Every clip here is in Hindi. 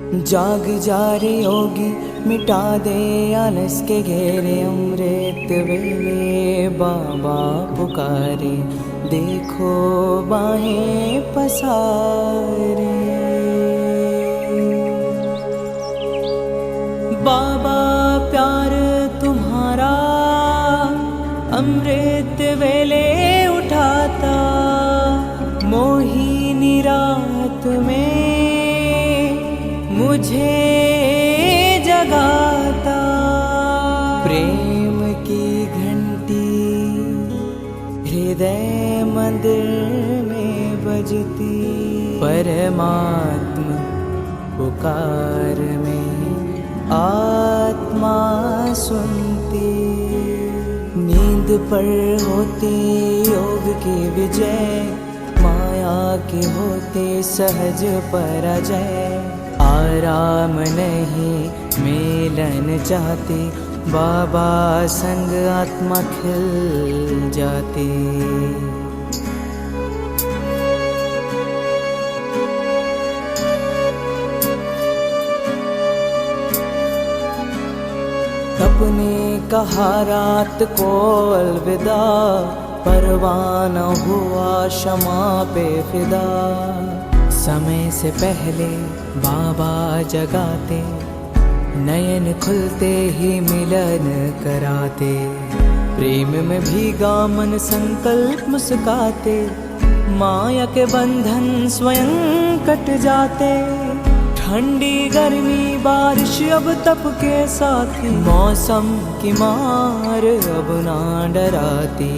जाग जा रे योगी, मिटा दे आलस के घेरे। अमृत वेले बाबा पुकारे, देखो बाहें पसारे। बाबा प्यार तुम्हारा अमृत वेले उठाता, मोहिनी रात में मुझे जगाता। प्रेम की घंटी हृदय मंदिर में बजती, परमात्मा पुकार में आत्मा सुनती। नींद पर होती योग की विजय, माया के होते सहज पराजय। आराम नहीं मिलन चाहती, बाबा संग आत्मा खिल जाती। अपने कहा रात को अलविदा, परवाना हुआ क्षमा पे फिदा। समय से पहले बाबा जगाते, नयन खुलते ही मिलन कराते। प्रेम में भीगा मन संकल्प मुस्काते, माया के बंधन स्वयं कट जाते। ठंडी गर्मी बारिश अब तप के साथी, मौसम की मार अब ना डराती।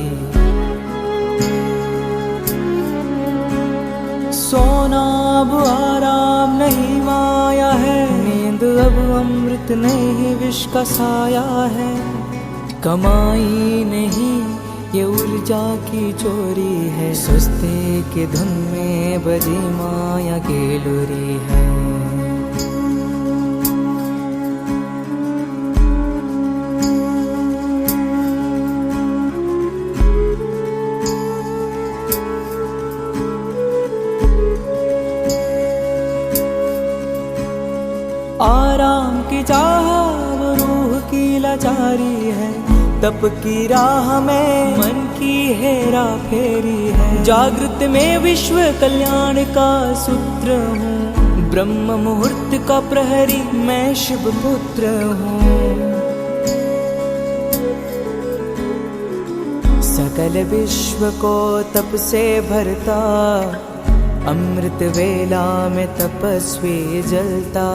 सोना अब आराम नहीं माया है, नींद अब अमृत नहीं विष का साया है। कमाई नहीं ये ऊर्जा की चोरी है, सुस्ती की धुन में बजी माया की लुरी है। आराम की चाह वो रूह की लाचारी है, तप की राह में मन की हेरा फेरी है। जागृत में विश्व कल्याण का सूत्र हूँ, ब्रह्म मुहूर्त का प्रहरी मैं शिव पुत्र हूँ। सकल विश्व को तप से भरता, अमृत वेला में तपस्वी जलता।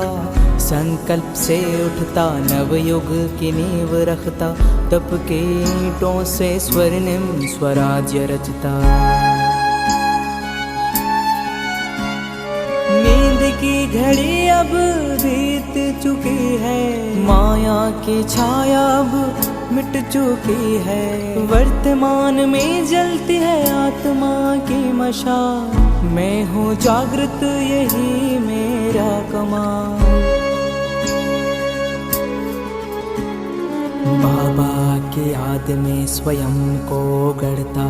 संकल्प से उठता नवयुग की नींव रखता, तप के ईंटों से स्वर्णिम स्वराज्य रचता। नींद की घड़ी अब बीत चुकी है, माया की छाया अब मिट चुकी है। वर्तमान में जलती है आत्मा की मशाल, मैं हूँ जागृत यही मेरा कमाल। बाबा की याद में स्वयं को गढ़ता,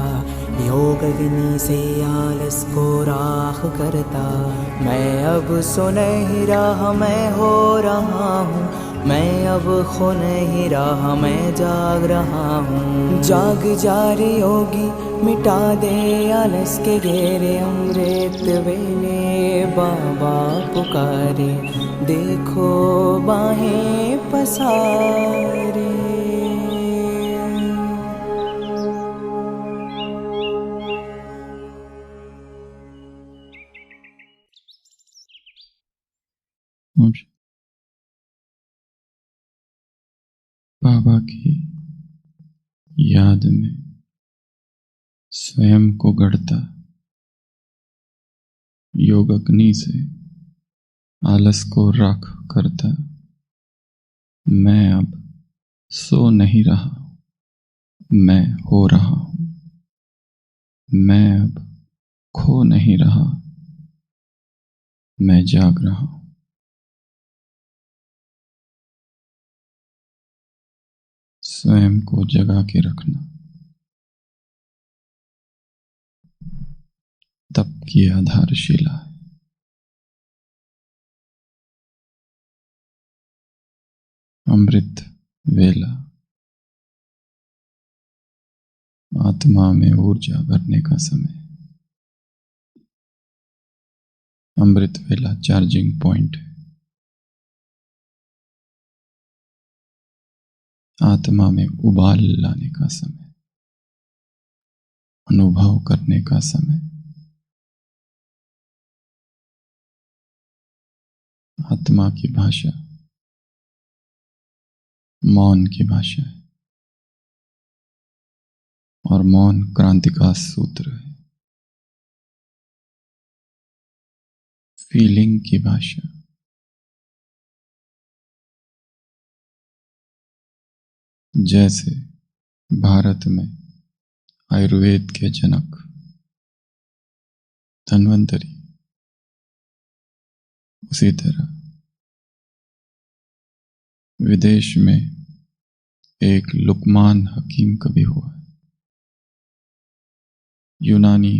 योग अग्नि से आलस को राख करता। मैं अब सो नहीं रहा मैं हो रहा हूँ, मैं अब खो नहीं रहा मैं जाग रहा हूँ। जाग जा रे योगी, मिटा दे आलस के घेरे। अमृत वेले बाबा पुकारे, देखो बाहें पसारे। बाबा की याद में स्वयं को गढ़ता, योग अग्नि से आलस को राख करता। मैं अब सो नहीं रहा मैं हो रहा हूँ, मैं अब खो नहीं रहा मैं जाग रहा हूँ। स्वयं को जगा के रखना तप की आधारशिला है। अमृत वेला, आत्मा में ऊर्जा भरने का समय। अमृत वेला चार्जिंग पॉइंट है। आत्मा में उबाल लाने का समय, अनुभव करने का समय। आत्मा की भाषा मौन की भाषा है, और मौन क्रांति का सूत्र है। फीलिंग की भाषा जैसे भारत में आयुर्वेद के जनक धन्वंतरी, उसी तरह विदेश में एक लुकमान हकीम कवि हुआ है। यूनानी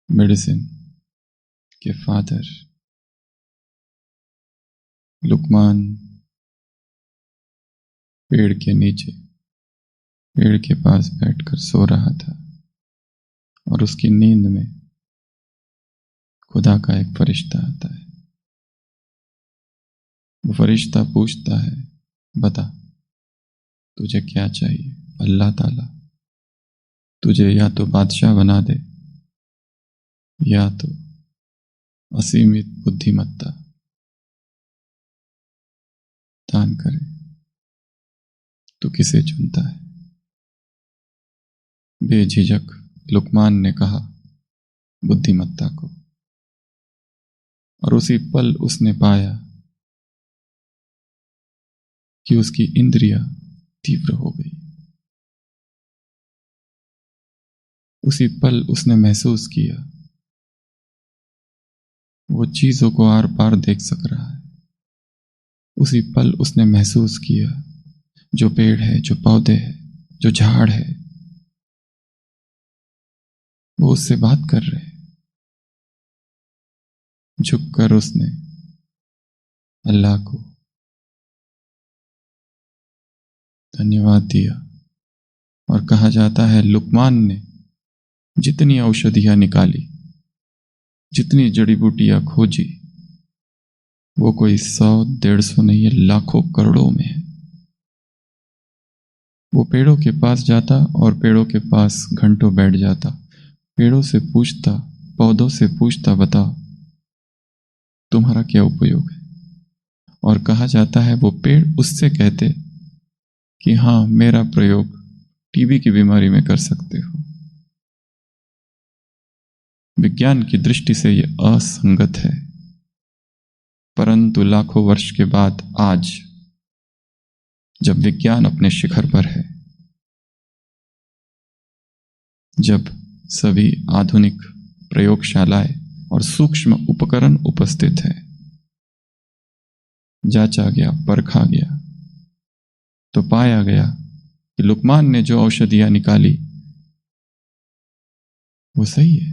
मेडिसिन के फादर लुकमान पेड़ के नीचे, पेड़ के पास बैठकर सो रहा था, और उसकी नींद में खुदा का एक फरिश्ता आता है। वो फरिश्ता पूछता है, बता तुझे क्या चाहिए? अल्लाह ताला तुझे या तो बादशाह बना दे, या तो असीमित बुद्धिमत्ता दान करे, तो किसे चुनता है? बेझिझक लुकमान ने कहा बुद्धिमत्ता को, और उसी पल उसने पाया कि उसकी इंद्रियां तीव्र हो गई। उसी पल उसने महसूस किया वो चीजों को आर पार देख सक रहा है। उसी पल उसने महसूस किया जो पेड़ है, जो पौधे है, जो झाड़ है, वो उससे बात कर रहे हैं। झुककर उसने अल्लाह को धन्यवाद दिया, और कहा जाता है लुकमान ने जितनी औषधियां निकाली, जितनी जड़ी बूटियां खोजी, वो कोई 100-150 नहीं है, लाखों करोड़ों में है। वो पेड़ों के पास जाता और पेड़ों के पास घंटों बैठ जाता, पेड़ों से पूछता, पौधों से पूछता, बताओ तुम्हारा क्या उपयोग है? और कहा जाता है वो पेड़ उससे कहते कि हाँ, मेरा प्रयोग टीबी की बीमारी में कर सकते हो। विज्ञान की दृष्टि से यह असंगत है, परंतु लाखों वर्ष के बाद आज जब विज्ञान अपने शिखर पर है, जब सभी आधुनिक प्रयोगशालाएं और सूक्ष्म उपकरण उपस्थित है, जांचा गया, परखा गया, तो पाया गया कि लुकमान ने जो औषधियां निकाली वो सही है।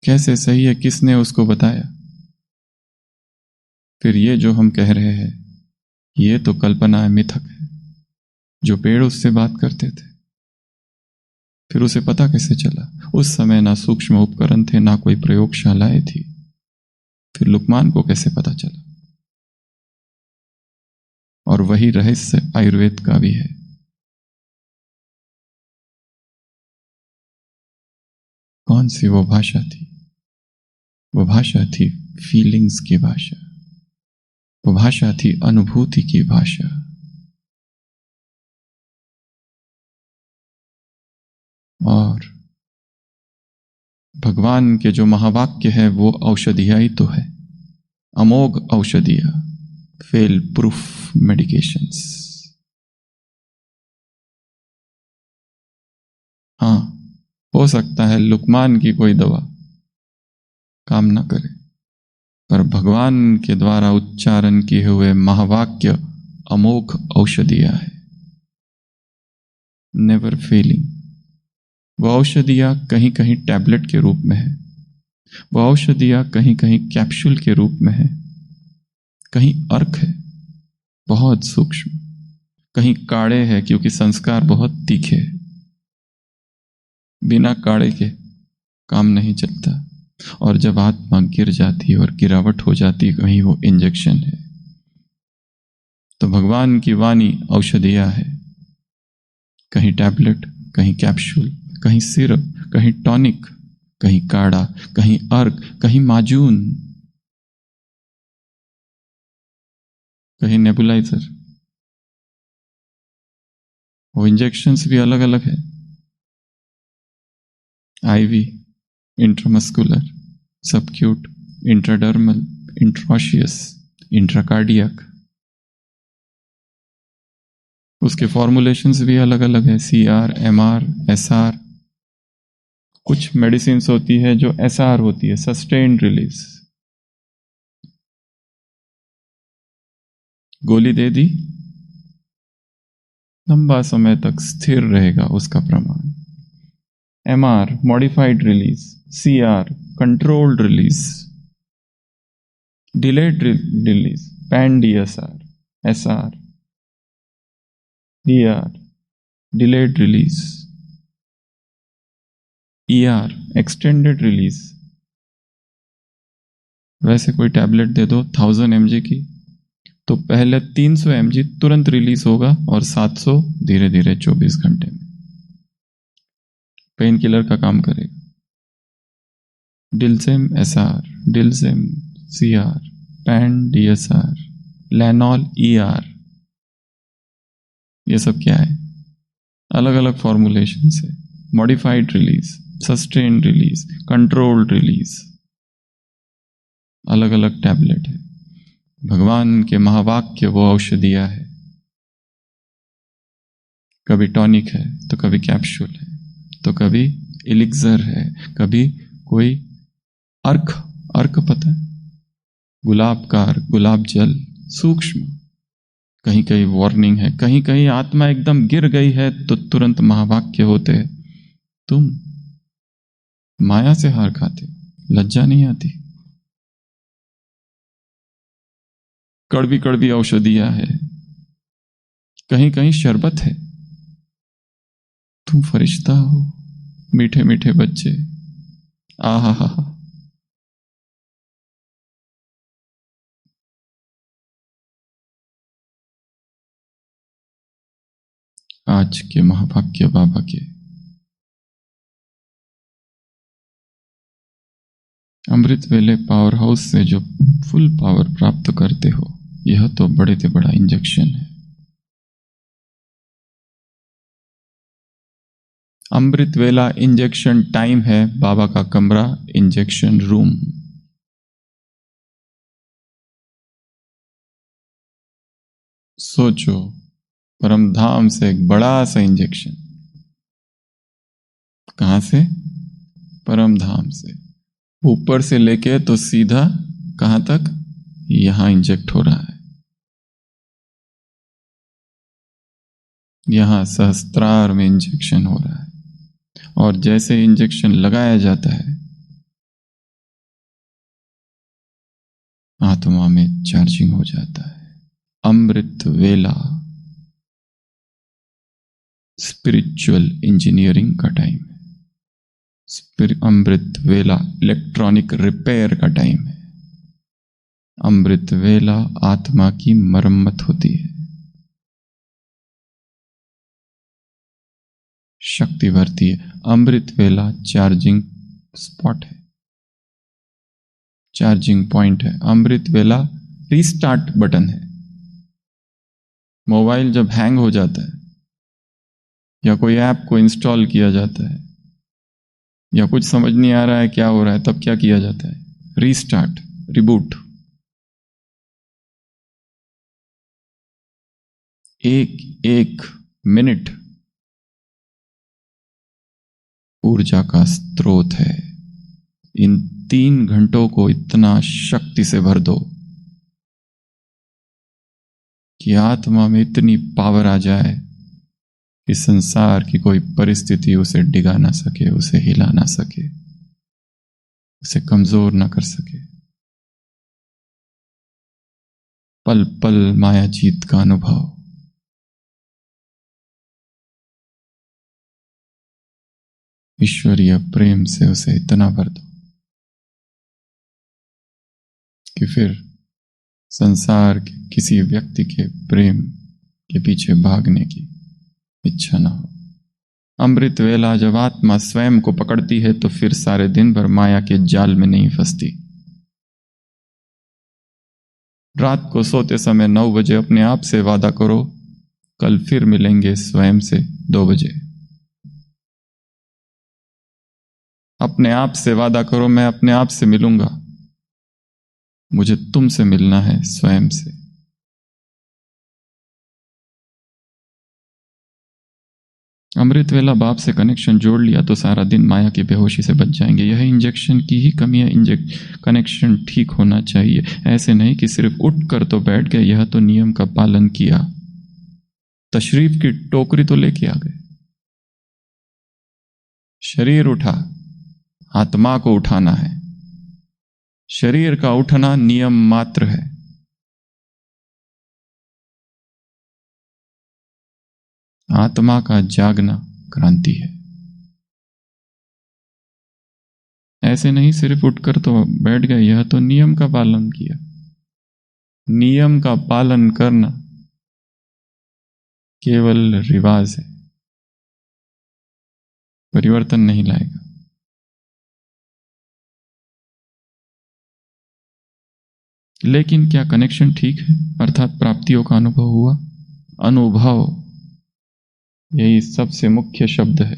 कैसे सही है? किसने उसको बताया? फिर ये जो हम कह रहे हैं ये तो कल्पना है, मिथक है। जो पेड़ उससे बात करते थे, फिर उसे पता कैसे चला? उस समय ना सूक्ष्म उपकरण थे, ना कोई प्रयोगशालाएं थी, फिर लुकमान को कैसे पता चला? और वही रहस्य आयुर्वेद का भी है। कौन सी वो भाषा थी? वो भाषा थी फीलिंग्स की भाषा, वो भाषा थी अनुभूति की भाषा। और भगवान के जो महावाक्य है वो औषधिया ही तो है, अमोघ औषधिया, फेल प्रूफ मेडिकेशंस। हाँ, हो सकता है लुकमान की कोई दवा काम ना करे, पर भगवान के द्वारा उच्चारण किए हुए महावाक्य अमोघ औषधिया है, नेवर फेलिंग। वो औषधियां कहीं कहीं टैबलेट के रूप में है, वो औषधियां कहीं कहीं कैप्सूल के रूप में है, कहीं अर्क है, बहुत सूक्ष्म, कहीं काढ़े है क्योंकि संस्कार बहुत तीखे है। बिना काढ़े के काम नहीं चलता। और जब आत्मा गिर जाती है और गिरावट हो जाती है, कहीं वो इंजेक्शन है। तो भगवान की वाणी औषधिया है, कहीं टैबलेट, कहीं कैप्सूल, कहीं सिरप, कहीं टॉनिक, कहीं काढ़ा, कहीं अर्क, कहीं माजून, कहीं नेबुलाइजर। वो इंजेक्शंस भी अलग अलग है, IV, intramuscular, subcut, intradermal, intraosseous, intracardiac. उसके फॉर्मुलेशंस भी अलग अलग है, CR, MR, SR। कुछ मेडिसिन होती है जो SR होती है, सस्टेन्ड रिलीज। गोली दे दी, लंबा समय तक स्थिर रहेगा उसका प्रमाण। MR, modified release. CR, controlled release. Delayed release, PAN-DSR, SR, ER, delayed release. ER, extended release. वैसे कोई टैबलेट दे दो 1000 mg की, तो पहले 300 mg तुरंत रिलीज होगा और 700 धीरे धीरे 24 घंटे में। पेन किलर का काम करेगा। डिल्सेम SR, डिल्सेम CR, PAN-DSR, लैनॉल ER। ये सब क्या है? अलग अलग फॉर्मुलेशन से, modified release, sustain release, controlled release, अलग अलग टैबलेट है। भगवान के महावाक्य वो औषधिया है। कभी टॉनिक है, तो कभी कैप्सूल है, तो कभी एलिक्सर है, कभी कोई अर्क। अर्क पता है? गुलाब का अर्क, गुलाब जल, सूक्ष्म। कहीं कहीं वार्निंग है, कहीं कहीं आत्मा एकदम गिर गई है तो तुरंत महावाक्य होते हैं। तुम माया से हार खाते, लज्जा नहीं आती। कड़वी कड़वी औषधियां है, कहीं कहीं शरबत है। तुम फरिश्ता हो, मीठे मीठे बच्चे। आहा हा हा। आज के महावाक्य बाबा के, अमृत वेले पावर हाउस से जो फुल पावर प्राप्त करते हो, यह तो बड़े से बड़ा इंजेक्शन है। अमृत वेला इंजेक्शन टाइम है, बाबा का कमरा इंजेक्शन रूम। सोचो, परमधाम से एक बड़ा सा इंजेक्शन। कहां से? परमधाम से। ऊपर से लेके तो सीधा कहां तक? यहां इंजेक्ट हो रहा है। यहां सहस्त्रार में इंजेक्शन हो रहा है। और जैसे इंजेक्शन लगाया जाता है, आत्मा में चार्जिंग हो जाता है। अमृत वेला स्पिरिचुअल इंजीनियरिंग का टाइम है। अमृत वेला इलेक्ट्रॉनिक रिपेयर का टाइम है। अमृत वेला आत्मा की मरम्मत होती है, शक्ति भरती है। अमृत वेला चार्जिंग स्पॉट है, चार्जिंग पॉइंट है। अमृत वेला रीस्टार्ट बटन है। मोबाइल जब हैंग हो जाता है या कोई ऐप को इंस्टॉल किया जाता है या कुछ समझ नहीं आ रहा है क्या हो रहा है, तब क्या किया जाता है? Restart, reboot. एक एक मिनट ऊर्जा का स्रोत है। इन 3 घंटों को इतना शक्ति से भर दो कि आत्मा में इतनी पावर आ जाए कि संसार की कोई परिस्थिति उसे डिगा ना सके, उसे हिला ना सके, उसे कमजोर ना कर सके। पल पल माया जीत का अनुभव। ईश्वरीय प्रेम से उसे इतना भर दो कि फिर संसार के किसी व्यक्ति के प्रेम के पीछे भागने की इच्छा ना हो। अमृत वेला जब आत्मा स्वयं को पकड़ती है तो फिर सारे दिन भर माया के जाल में नहीं फंसती। रात को सोते समय 9 बजे अपने आप से वादा करो, कल फिर मिलेंगे स्वयं से 2 बजे। अपने आप से वादा करो, मैं अपने आप से मिलूंगा, मुझे तुमसे मिलना है, स्वयं से। अमृत वेला बाप से कनेक्शन जोड़ लिया तो सारा दिन माया की बेहोशी से बच जाएंगे। यह इंजेक्शन की ही कमी है। कनेक्शन ठीक होना चाहिए। ऐसे नहीं कि सिर्फ उठ कर तो बैठ गए, यह तो नियम का पालन किया। तशरीफ की टोकरी तो लेके आ गए। शरीर उठा, आत्मा को उठाना है। शरीर का उठना नियम मात्र है। आत्मा का जागना क्रांति है। ऐसे नहीं सिर्फ उठकर तो बैठ गए, यह तो नियम का पालन किया। नियम का पालन करना केवल रिवाज है, परिवर्तन नहीं लाएगा। लेकिन क्या कनेक्शन ठीक है, अर्थात प्राप्तियों का अनुभव हुआ? अनुभव, यही सबसे मुख्य शब्द है।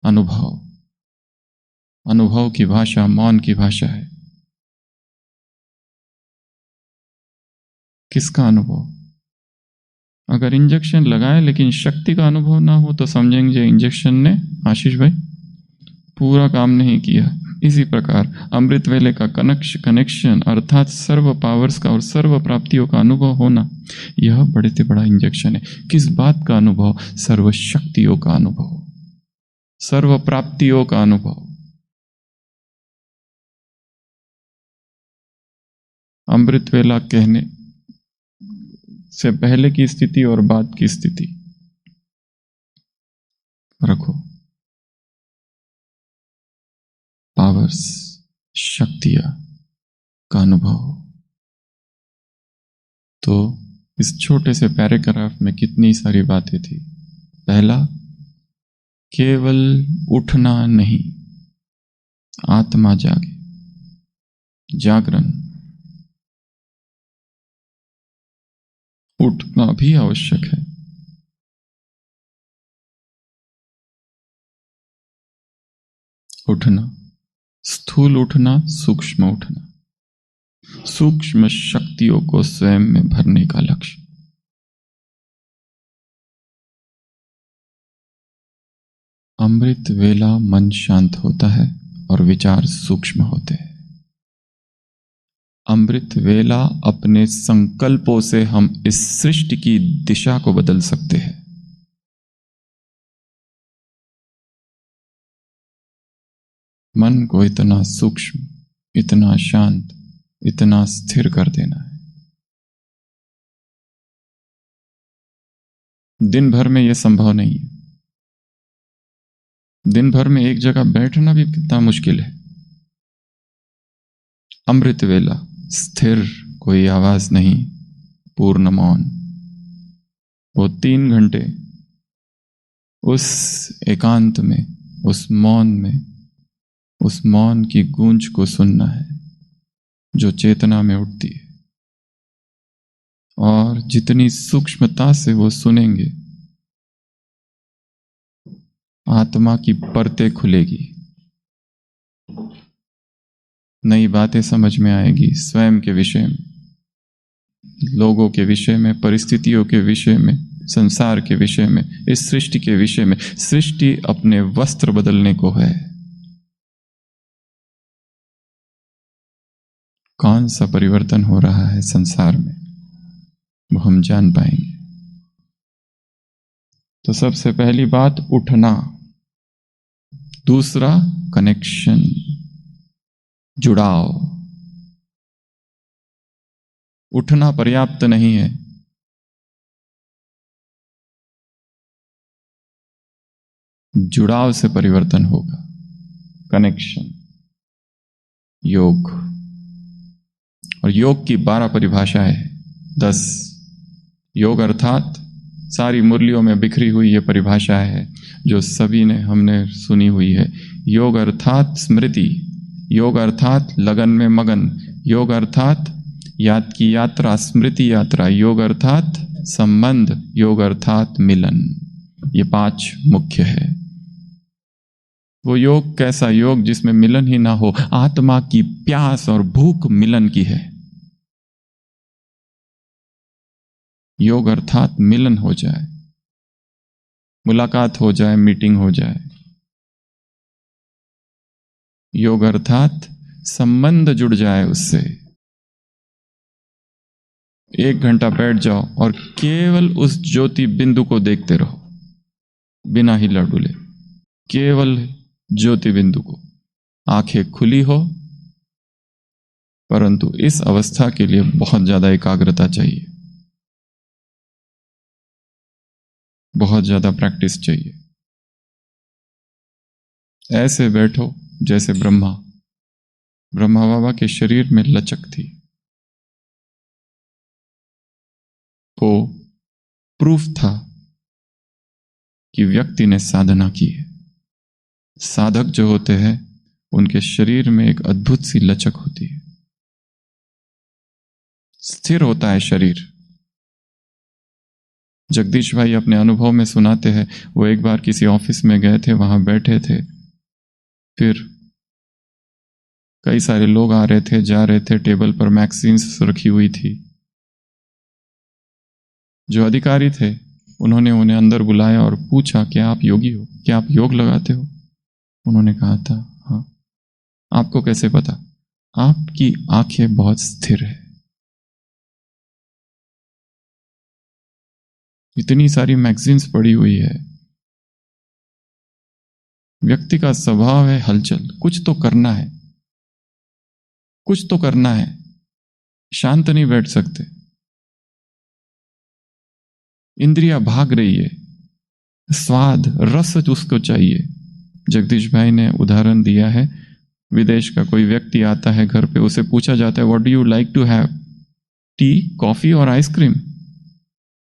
अनुभव। अनुभव की भाषा मौन की भाषा है। किसका अनुभव? अगर इंजेक्शन लगाए लेकिन शक्ति का अनुभव ना हो तो समझेंगे इंजेक्शन ने, आशीष भाई, पूरा काम नहीं किया। इसी प्रकार अमृत वेले का कनेक्शन अर्थात सर्व पावर्स का और सर्व प्राप्तियों का अनुभव होना, यह बड़े से बड़ा इंजेक्शन है। किस बात का अनुभव? सर्व शक्तियों का अनुभव, सर्व प्राप्तियों का अनुभव। अमृत वेला कहने से पहले की स्थिति और बाद की स्थिति रखो। पावर्स, शक्तियां का अनुभव। तो इस छोटे से पैराग्राफ में कितनी सारी बातें थी। पहला, केवल उठना नहीं, आत्मा जागे, जागरण। उठना भी आवश्यक है। उठना, स्थूल उठना, सूक्ष्म उठना, सूक्ष्म शक्तियों को स्वयं में भरने का लक्ष्य। अमृत वेला मन शांत होता है और विचार सूक्ष्म होते हैं। अमृत वेला अपने संकल्पों से हम इस सृष्टि की दिशा को बदल सकते हैं। मन को इतना सूक्ष्म, इतना शांत, इतना स्थिर कर देना है। दिन भर में यह संभव नहीं है। दिन भर में एक जगह बैठना भी कितना मुश्किल है। अमृत वेला स्थिर, कोई आवाज नहीं, पूर्ण मौन। वो 3 घंटे उस एकांत में, उस मौन में, उस मौन की गूंज को सुनना है जो चेतना में उठती है। और जितनी सूक्ष्मता से वो सुनेंगे, आत्मा की परतें खुलेगी, नई बातें समझ में आएगी, स्वयं के विषय में, लोगों के विषय में, परिस्थितियों के विषय में, संसार के विषय में, इस सृष्टि के विषय में। सृष्टि अपने वस्त्र बदलने को है। कौन सा परिवर्तन हो रहा है संसार में, वो हम जान पाएंगे। तो सबसे पहली बात उठना। दूसरा, कनेक्शन, जुड़ाव। उठना पर्याप्त नहीं है। जुड़ाव से परिवर्तन होगा। कनेक्शन, योग। और योग की 12 परिभाषाएं हैं। 10 योग अर्थात सारी मुरलियों में बिखरी हुई ये परिभाषाएं है जो सभी ने हमने सुनी हुई है। योग अर्थात स्मृति, योग अर्थात लगन में मगन, योग अर्थात याद की यात्रा, स्मृति यात्रा, योग अर्थात संबंध, योग अर्थात मिलन। ये 5 मुख्य है। वो योग कैसा योग जिसमें मिलन ही ना हो। आत्मा की प्यास और भूख मिलन की है। योग अर्थात मिलन हो जाए, मुलाकात हो जाए, मीटिंग हो जाए। योग अर्थात संबंध जुड़ जाए उससे। 1 घंटा बैठ जाओ और केवल उस ज्योति बिंदु को देखते रहो, बिना हिला डुले, केवल ज्योति बिंदु को। आंखें खुली हो, परंतु इस अवस्था के लिए बहुत ज्यादा एकाग्रता चाहिए, बहुत ज्यादा प्रैक्टिस चाहिए। ऐसे बैठो जैसे ब्रह्मा बाबा के शरीर में लचक थी। वो प्रूफ था कि व्यक्ति ने साधना की है। साधक जो होते हैं उनके शरीर में एक अद्भुत सी लचक होती है, स्थिर होता है शरीर। जगदीश भाई अपने अनुभव में सुनाते हैं, वो एक बार किसी ऑफिस में गए थे, वहां बैठे थे, फिर कई सारे लोग आ रहे थे, जा रहे थे, टेबल पर मैगजीन्स रखी हुई थी। जो अधिकारी थे उन्होंने उन्हें अंदर बुलाया और पूछा, क्या आप योगी हो, क्या आप योग लगाते हो? उन्होंने कहा था, हाँ। आपको कैसे पता? आपकी आंखें बहुत स्थिर है। इतनी सारी मैगजीन्स पड़ी हुई है। व्यक्ति का स्वभाव है हलचल, कुछ तो करना है, कुछ तो करना है, शांत नहीं बैठ सकते। इंद्रियां भाग रही है, स्वाद रस उसको चाहिए। जगदीश भाई ने उदाहरण दिया है, विदेश का कोई व्यक्ति आता है घर पे, उसे पूछा जाता है, what do you like to have, tea, coffee और आइसक्रीम?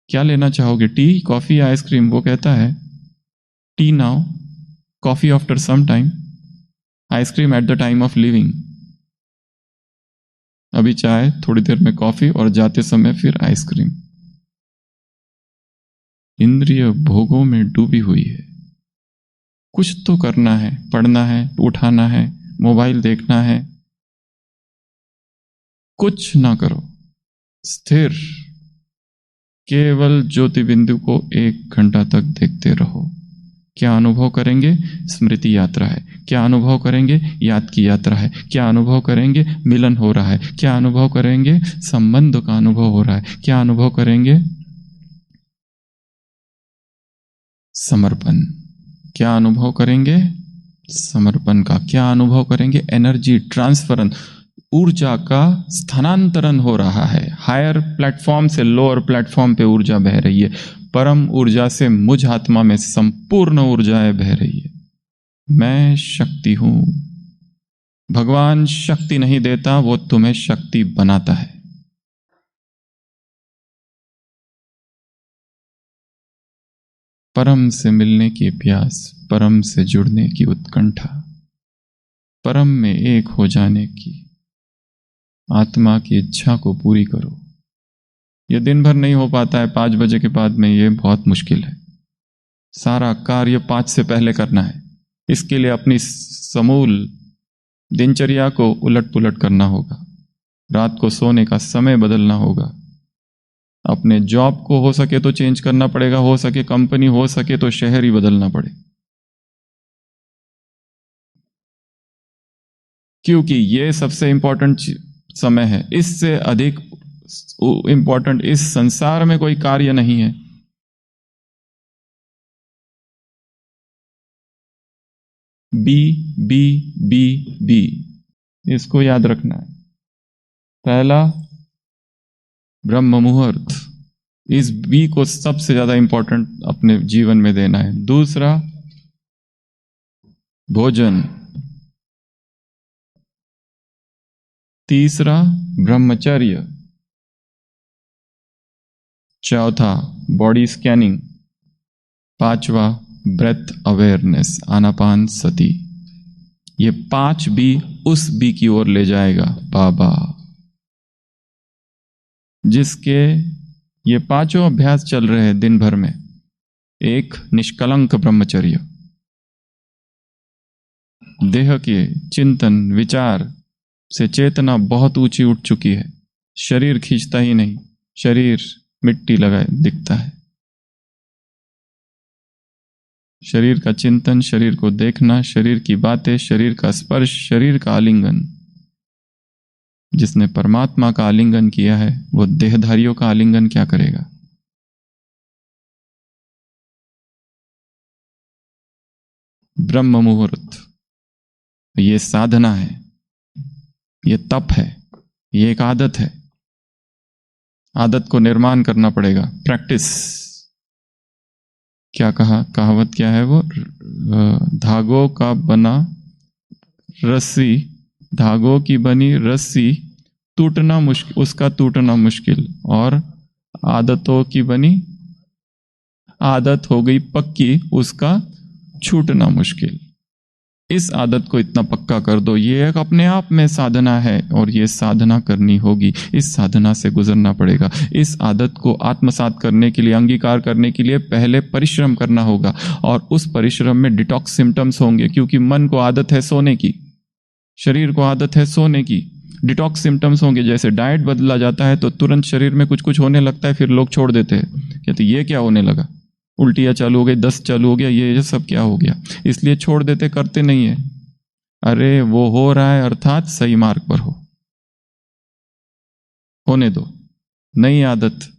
क्या लेना चाहोगे, टी, कॉफी या आइसक्रीम? वो कहता है, tea now, coffee after some time, ice cream at the time of living. अभी चाय, थोड़ी देर में कॉफी और जाते समय फिर आइसक्रीम। इंद्रिय भोगों में डूबी हुई है। कुछ तो करना है, पढ़ना है, उठाना है, मोबाइल देखना है, कुछ ना करो, स्थिर, केवल ज्योति बिंदु को 1 घंटा तक देखते रहो। क्या अनुभव करेंगे? स्मृति यात्रा है। क्या अनुभव करेंगे? याद की यात्रा है। क्या अनुभव करेंगे? मिलन हो रहा है। क्या अनुभव करेंगे? संबंध का अनुभव हो रहा है। क्या अनुभव करेंगे? समर्पण। क्या अनुभव करेंगे? समर्पण का। क्या अनुभव करेंगे? एनर्जी ट्रांसफरन, ऊर्जा का स्थानांतरण हो रहा है। हायर प्लेटफॉर्म से लोअर प्लेटफॉर्म पे ऊर्जा बह रही है। परम ऊर्जा से मुझ आत्मा में संपूर्ण ऊर्जाएं बह रही है। मैं शक्ति हूं। भगवान शक्ति नहीं देता, वो तुम्हें शक्ति बनाता है। परम से मिलने की प्यास, परम से जुड़ने की उत्कंठा, परम में एक हो जाने की आत्मा की इच्छा को पूरी करो। यह दिन भर नहीं हो पाता है, 5 बजे के बाद में ये बहुत मुश्किल है। सारा कार्य 5 से पहले करना है। इसके लिए अपनी समूल दिनचर्या को उलट पुलट करना होगा। रात को सोने का समय बदलना होगा। अपने जॉब को हो सके तो चेंज करना पड़ेगा, हो सके कंपनी, हो सके तो शहर ही बदलना पड़े, क्योंकि ये सबसे इंपॉर्टेंट समय है। इससे अधिक इंपॉर्टेंट इस संसार में कोई कार्य नहीं है। बी बी बी बी, इसको याद रखना है। पहला ब्रह्म मुहूर्त, इस बी को सबसे ज्यादा इंपॉर्टेंट अपने जीवन में देना है। दूसरा भोजन, तीसरा ब्रह्मचर्य, चौथा बॉडी स्कैनिंग, पांचवा ब्रेथ अवेयरनेस, आनापान सती। ये 5 बी उस बी की ओर ले जाएगा बाबा, जिसके ये 5 अभ्यास चल रहे हैं दिन भर में। एक, निष्कलंक ब्रह्मचर्य, देह के चिंतन विचार से चेतना बहुत ऊंची उठ चुकी है, शरीर खींचता ही नहीं, शरीर मिट्टी लगाए दिखता है। शरीर का चिंतन, शरीर को देखना, शरीर की बातें, शरीर का स्पर्श, शरीर का आलिंगन। जिसने परमात्मा का आलिंगन किया है वो देहधारियों का आलिंगन क्या करेगा? ब्रह्म मुहूर्त, ये साधना है, ये तप है, ये एक आदत है। आदत को निर्माण करना पड़ेगा, प्रैक्टिस। क्या कहा, कहावत क्या है वो? धागों का बना रस्सी, धागों की बनी रस्सी टूटना मुश्किल, उसका टूटना मुश्किल, और आदतों की बनी, आदत हो गई पक्की, उसका छूटना मुश्किल। इस आदत को इतना पक्का कर दो, ये एक अपने आप में साधना है और ये साधना करनी होगी। इस साधना से गुजरना पड़ेगा। इस आदत को आत्मसात करने के लिए, अंगीकार करने के लिए पहले परिश्रम करना होगा, और उस परिश्रम में डिटॉक्स सिम्टम्स होंगे, क्योंकि मन को आदत है सोने की, शरीर को आदत है सोने की। डिटॉक्स सिम्टम्स होंगे, जैसे डाइट बदला जाता है तो तुरंत शरीर में कुछ कुछ होने लगता है, फिर लोग छोड़ देते हैं, कहते ये क्या होने लगा, उल्टियां चालू हो गई, दस्त चालू हो गया, ये सब क्या हो गया, इसलिए छोड़ देते, करते नहीं है। अरे वो हो रहा है, अर्थात सही मार्ग पर हो, होने दो। नई आदत,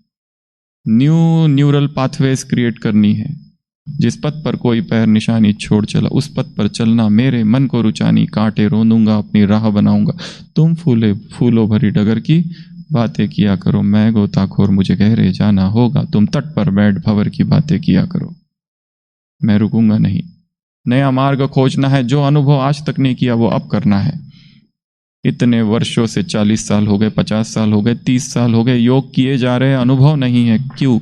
न्यू न्यूरल पाथवेज क्रिएट करनी है। जिस पथ पर कोई पैर निशानी छोड़ चला, उस पथ पर चलना मेरे मन को रुचानी, कांटे रोंदूंगा अपनी राह बनाऊंगा। तुम फूलों भरी डगर की बातें किया करो, मैं गोताखोर मुझे गहरे जाना होगा। तुम तट पर बैठ भंवर की बातें किया करो, मैं रुकूंगा नहीं। नया मार्ग खोजना है, जो अनुभव आज तक नहीं किया वो अब करना है। इतने वर्षों से 40 साल हो गए, 50 साल हो गए, 30 साल हो गए, योग किए जा रहे हैं, अनुभव नहीं है। क्यों?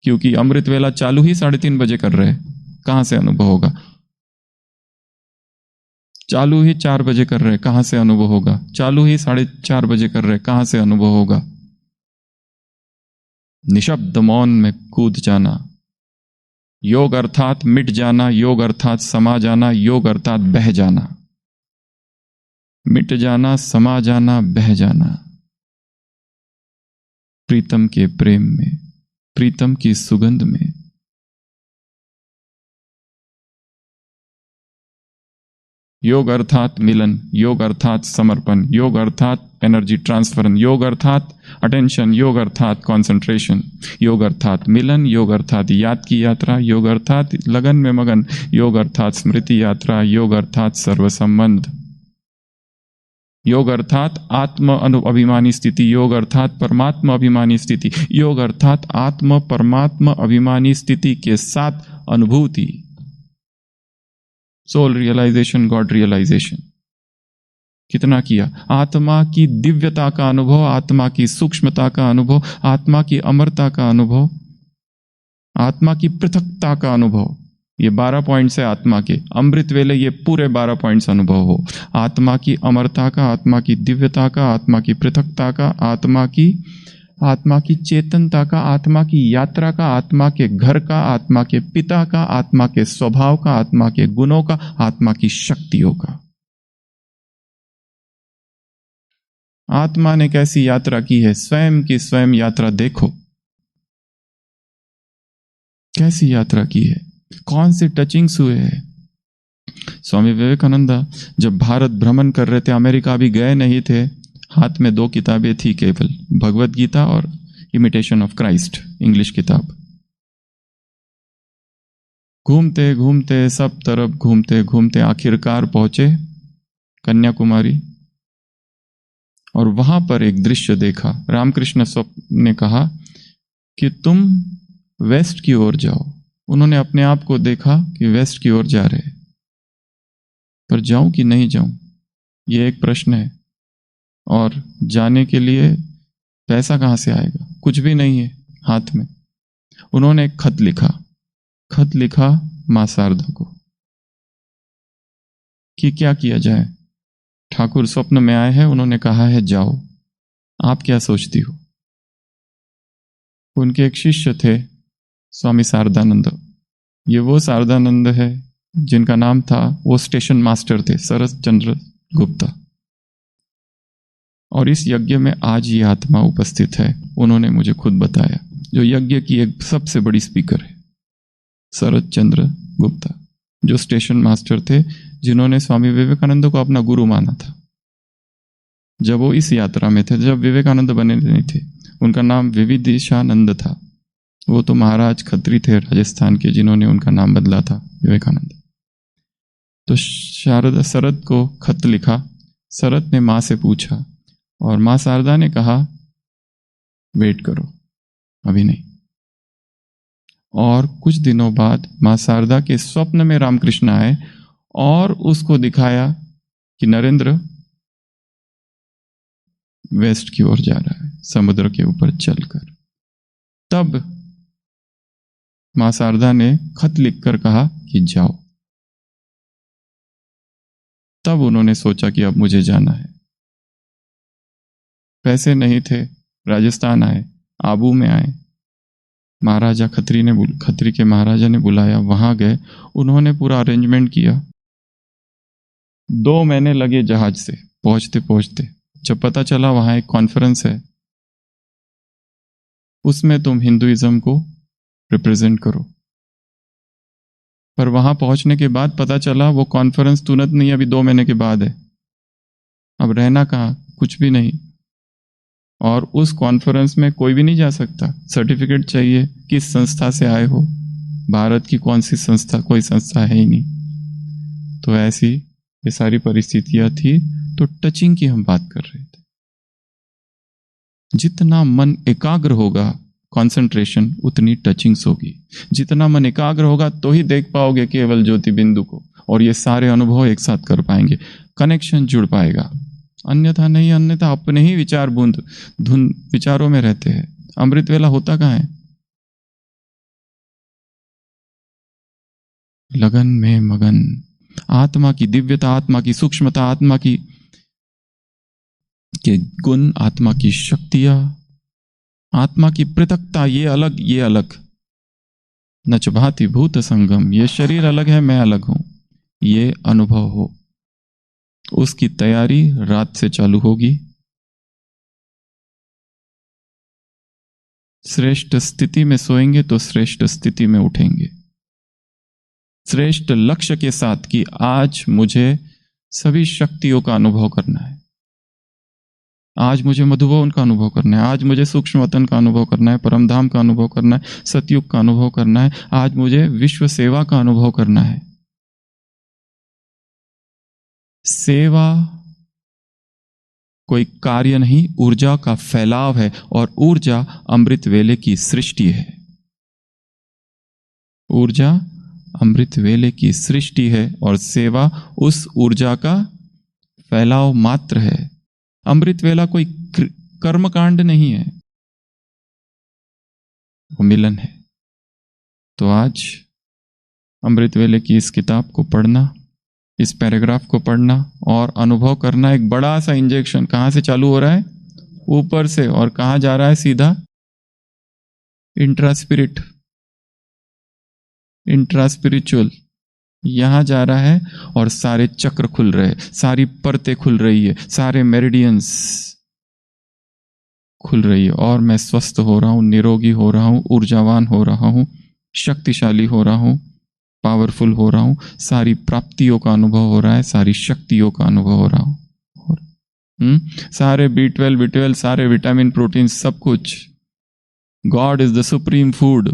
क्योंकि अमृत वेला चालू ही 3:30 बजे कर रहे हैं, कहां से अनुभव होगा? चालू ही 4 बजे कर रहे, कहां से अनुभव होगा? चालू ही 4:30 बजे कर रहे, कहां से अनुभव होगा? निशब्द मौन में कूद जाना, योग अर्थात मिट जाना, योग अर्थात समा जाना, योग अर्थात बह जाना। मिट जाना, समा जाना, बह जाना, प्रीतम के प्रेम में, प्रीतम की सुगंध में। योग अर्थात मिलन, योग अर्थात समर्पण, योग अर्थात एनर्जी ट्रांसफरन, योग अर्थात अटेंशन, योग अर्थात कंसंट्रेशन, योग अर्थात मिलन, योग अर्थात याद की यात्रा, योग अर्थात लगन में मगन, योग अर्थात स्मृति यात्रा, योग अर्थात सर्व संबंध, योग अर्थात आत्म अभिमानी स्थिति, योग अर्थात परमात्मा अभिमानी स्थिति, योग अर्थात आत्म परमात्मा अभिमानी स्थिति के साथ अनुभूति, सोल रियलाइजेशन, गॉड रियलाइजेशन। कितना किया? आत्मा की दिव्यता का अनुभव, आत्मा की सूक्ष्मता का अनुभव, आत्मा की अमरता का अनुभव, आत्मा की पृथकता का अनुभव। ये 12 पॉइंट्स है आत्मा के। अमृत वेले ये पूरे 12 पॉइंट्स अनुभव हो। आत्मा की अमरता का, आत्मा की दिव्यता का, आत्मा की पृथकता का, आत्मा की चेतनता का, आत्मा की यात्रा का, आत्मा के घर का, आत्मा के पिता का, आत्मा के स्वभाव का, आत्मा के गुणों का, आत्मा की शक्तियों का। आत्मा ने कैसी यात्रा की है, स्वयं की स्वयं यात्रा देखो, कैसी यात्रा की है, कौन से टचिंग्स हुए हैं। स्वामी विवेकानंद जब भारत भ्रमण कर रहे थे, अमेरिका भी गए नहीं थे, हाथ में 2 किताबें थी केवल, भगवत गीता और इमिटेशन ऑफ क्राइस्ट, इंग्लिश किताब। घूमते घूमते, सब तरफ घूमते घूमते आखिरकार पहुंचे कन्याकुमारी, और वहां पर एक दृश्य देखा। रामकृष्ण स्वप्न ने कहा कि तुम वेस्ट की ओर जाओ। उन्होंने अपने आप को देखा कि वेस्ट की ओर जा रहे, पर जाऊं कि नहीं जाऊं, ये एक प्रश्न है। और जाने के लिए पैसा कहां से आएगा? कुछ भी नहीं है हाथ में। उन्होंने एक खत लिखा मां शारदा को कि क्या किया जाए। ठाकुर स्वप्न में आए हैं, उन्होंने कहा है जाओ, आप क्या सोचती हो? उनके एक शिष्य थे स्वामी शारदानंद। ये वो शारदानंद है जिनका नाम था, वो स्टेशन मास्टर थे, शरद चंद्र गुप्ता। और इस यज्ञ में आज ये आत्मा उपस्थित है। उन्होंने मुझे खुद बताया, जो यज्ञ की एक सबसे बड़ी स्पीकर है, शरद चंद्र गुप्ता, जो स्टेशन मास्टर थे, जिन्होंने स्वामी विवेकानंद को अपना गुरु माना था जब वो इस यात्रा में थे, जब विवेकानंद बने नहीं थे। उनका नाम विविदिशानंद था। वो तो महाराज खत्री थे राजस्थान के, जिन्होंने उनका नाम बदला था विवेकानंद। तो शरद को खत लिखा। शरद ने मां से पूछा और मां शारदा ने कहा वेट करो, अभी नहीं। और कुछ दिनों बाद मां शारदा के स्वप्न में रामकृष्ण आए और उसको दिखाया कि नरेंद्र वेस्ट की ओर जा रहा है, समुद्र के ऊपर चलकर। तब मां शारदा ने खत लिखकर कहा कि जाओ। तब उन्होंने सोचा कि अब मुझे जाना है। पैसे नहीं थे, राजस्थान आए, आबू में आए। महाराजा खत्री के महाराजा ने बुलाया, वहां गए। उन्होंने पूरा अरेंजमेंट किया। 2 महीने लगे जहाज से पहुंचते पहुंचते। जब पता चला वहां एक कॉन्फ्रेंस है, उसमें तुम हिंदुइज्म को रिप्रेजेंट करो। पर वहां पहुंचने के बाद पता चला वो कॉन्फ्रेंस तुरंत नहीं, अभी 2 महीने के बाद है। अब रहना कहाँ, कुछ भी नहीं। और उस कॉन्फ्रेंस में कोई भी नहीं जा सकता, सर्टिफिकेट चाहिए, किस संस्था से आए हो, भारत की कौन सी संस्था, कोई संस्था है ही नहीं। तो ऐसी ये सारी परिस्थितियां थी। तो टचिंग की हम बात कर रहे थे। जितना मन एकाग्र होगा, कंसंट्रेशन, उतनी टचिंग्स होगी। जितना मन एकाग्र होगा तो ही देख पाओगे केवल ज्योति बिंदु को, और ये सारे अनुभव एक साथ कर पाएंगे, कनेक्शन जुड़ पाएगा। अन्यथा नहीं, अन्यथा अपने ही विचार बूंद धुन विचारों में रहते हैं। अमृत वेला होता कहाँ है? लगन में मगन। आत्मा की दिव्यता, आत्मा की सूक्ष्मता, आत्मा की के गुण, आत्मा की शक्तियां, आत्मा की पृथकता, ये अलग ये अलग। नच भाति भूत संगम, ये शरीर अलग है, मैं अलग हूं, ये अनुभव हो। उसकी तैयारी रात से चालू होगी। श्रेष्ठ स्थिति में सोएंगे तो श्रेष्ठ स्थिति में उठेंगे। श्रेष्ठ लक्ष्य के साथ कि आज मुझे सभी शक्तियों का अनुभव करना है, आज मुझे मधुबन का अनुभव करना है, आज मुझे सूक्ष्मवतन का अनुभव करना है, परमधाम का अनुभव करना है, सतयुग का अनुभव करना है, आज मुझे विश्व सेवा का अनुभव करना है। सेवा कोई कार्य नहीं, ऊर्जा का फैलाव है, और ऊर्जा अमृत वेले की सृष्टि है। ऊर्जा अमृत वेले की सृष्टि है और सेवा उस ऊर्जा का फैलाव मात्र है। अमृत वेला कोई कर्मकांड नहीं है, वो मिलन है। तो आज अमृत वेले की इस किताब को पढ़ना, इस पैराग्राफ को पढ़ना और अनुभव करना, एक बड़ा सा इंजेक्शन कहां से चालू हो रहा है? ऊपर से। और कहां जा रहा है? सीधा इंट्रास्पिरिट, इंट्रास्पिरिचुअल, यहां जा रहा है। और सारे चक्र खुल रहे, सारी परतें खुल रही है, सारे मेरिडियंस खुल रही है, और मैं स्वस्थ हो रहा हूं, निरोगी हो रहा हूं, ऊर्जावान हो रहा हूं, शक्तिशाली हो रहा हूं, पावरफुल हो रहा हूं, सारी प्राप्तियों का अनुभव हो रहा है, सारी शक्तियों का अनुभव हो रहा हूं। सारे B12, सारे विटामिन, प्रोटीन, सब कुछ। God is the supreme food,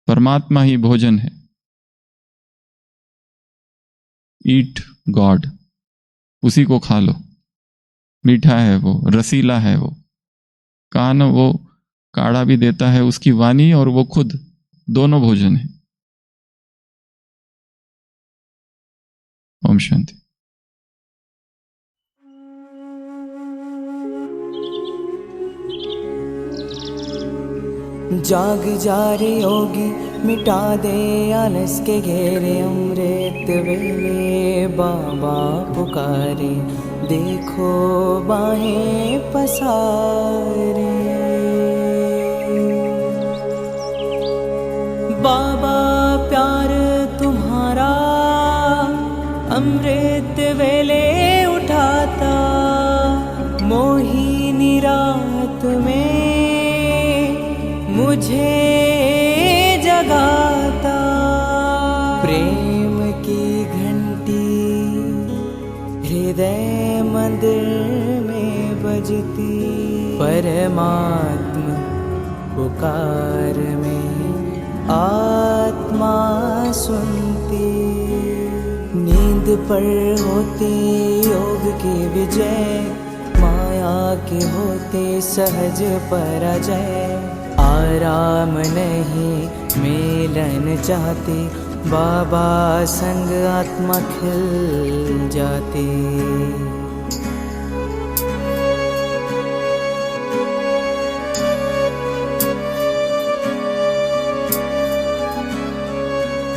परमात्मा ही भोजन है। ईट गॉड, उसी को खा लो। मीठा है वो, रसीला है वो। कान वो काढ़ा भी देता है, उसकी वाणी और वो खुद दोनों भोजन है। ओम शांति। जाग जा रे योगी, मिटा दे आलस के घेरे। अमृत वेले बाबा पुकारे, देखो बाहें पसारे। बाबा प्यार तुम्हारा अमृत वेले उठाता, मोहिनी रात में मुझे जगाता। प्रेम की घंटी हृदय मंदिर में बजती, परमात्मा पुकार में आत्मा सुनती। नींद पर होती योग की विजय, माया के होते सहज पराजय। आराम नहीं मिलन चाहती, बाबा संग आत्मा खिल जाती।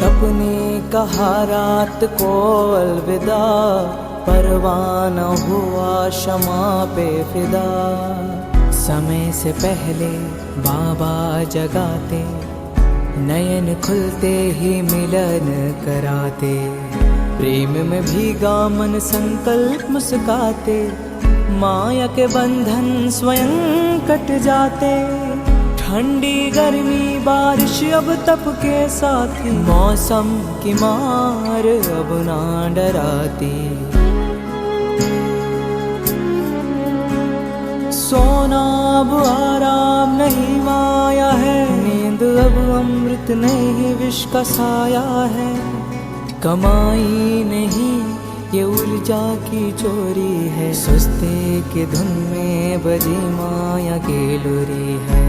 अपने कहा रात को अलविदा, परवाना हुआ क्षमा पे फिदा। समय से पहले बाबा जगाते, नयन खुलते ही मिलन कराते। प्रेम में भीगा मन संकल्प मुस्काते, माया के बंधन स्वयं कट जाते। ठंडी गर्मी बारिश अब तप के साथी, मौसम की मार अब ना डराती। सोना अब आराम नहीं माया है, नींद अब अमृत नहीं विष का साया है। कमाई नहीं ये ऊर्जा की चोरी है, सुस्ते की धुन में बजी माया की लोरी है।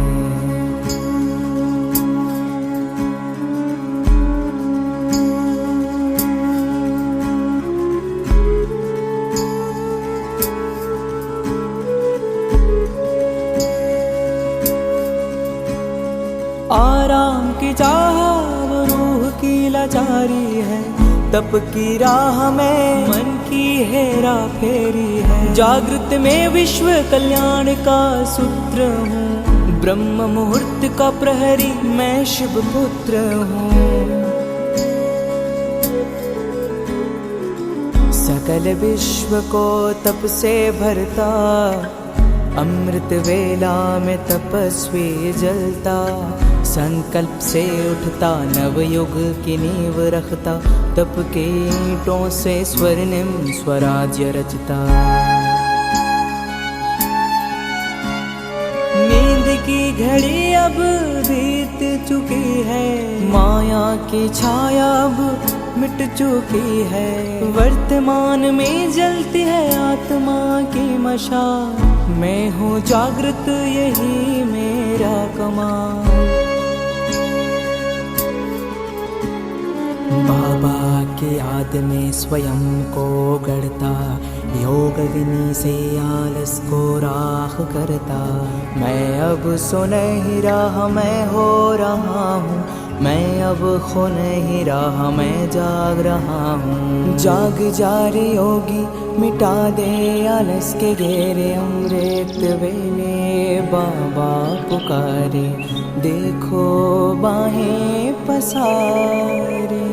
आराम की चाह वो रूह की लाचारी है, तप की राह में मन की हेरा फेरी है। जागृत में विश्व कल्याण का सूत्र हूँ, ब्रह्म मुहूर्त का प्रहरी मैं शिव पुत्र हूँ। सकल विश्व को तप से भरता, अमृत वेला में तपस्वी जलता। संकल्प से उठता नवयुग की नींव रखता, तप के ईंटों से स्वर्णिम स्वराज्य रचता। नींद की घड़ी अब बीत चुकी है, माया की छाया अब मिट चुकी है। वर्तमान में जलती है आत्मा की मशाल, मैं हूँ जागृत यही मेरा कमाल। बाबा की याद में स्वयं को गढ़ता, योग विनी से आलस को राख करता। मैं अब सो नहीं रहा मैं हो रहा हूँ, मैं अब खो नहीं रहा मैं जाग रहा हूँ। जाग जा रे योगी, मिटा दे आलस के घेरे। अमृत वेले बाबा पुकारे, देखो बाहें पसारे।